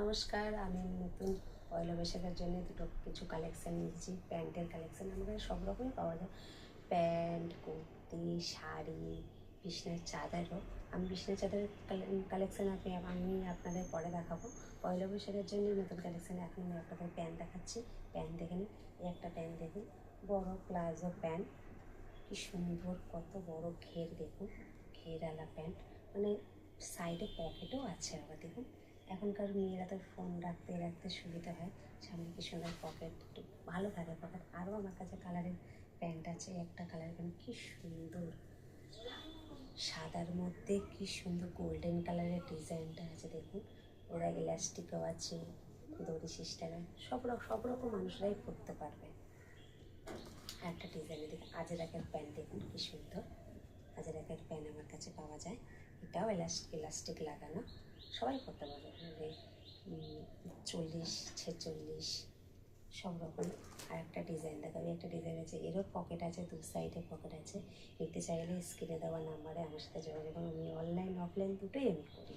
নমস্কার, আমি নতুন পয়লা বৈশাখের জন্য কিছু কালেকশান নিয়েছি। প্যান্টের কালেকশান আমাদের সব রকমই পাওয়া যায়। প্যান্ট, কুর্তি, শাড়ি, বিছনার চাদরও। আমি বিছনার চাদরের কালেকশান আমি আপনাদের পরে দেখাবো। পয়লা বৈশাখের জন্য নতুন কালেকশান এখন আমি আপনাদের প্যান্ট দেখাচ্ছি। প্যান্ট দেখে নিন। এই একটা প্যান্ট দেখুন, বড় প্লাজো প্যান্ট, কি সুন্দর, কত বড় ঘের দেখুন, ঘেরওয়ালা প্যান্ট, মানে সাইডে পকেটও আছে। আবার দেখুন, এখনকার মেয়েরা তো ফোন রাখতে রাখতে সুবিধা হয়, সামনে কি সুন্দর পকেট, একটু ভালো থাকে পকেট। আরও আমার কাছে কালারের প্যান্ট আছে। একটা কালার প্যান্ট কি সুন্দর, সাদার মধ্যে কি সুন্দর গোল্ডেন কালারের ডিজাইনটা আছে দেখুন। ওরা ইলাস্টিকও আছে, দড়ি সিস্টেমে, সব রকম মানুষরাই পরতে পারবে। একটা ডিজাইনে দেখুন, আজরাকের প্যান্ট দেখুন কি সুন্দর। আজরাকের প্যান্ট আমার কাছে পাওয়া যায়, এটাও ইলাস্টিক লাগানো, সবাই পরতে পারবে। 40, 46 সব রকম। আর একটা ডিজাইন দেখাবে, একটা ডিজাইন আছে, এরও পকেট আছে, দু সাইডে পকেট আছে। নিতে চাইলে স্ক্রিনে দেওয়া নাম্বারে আমার সাথে যোগাযোগ করুন। আমি অনলাইন অফলাইন দুটোই আমি করি।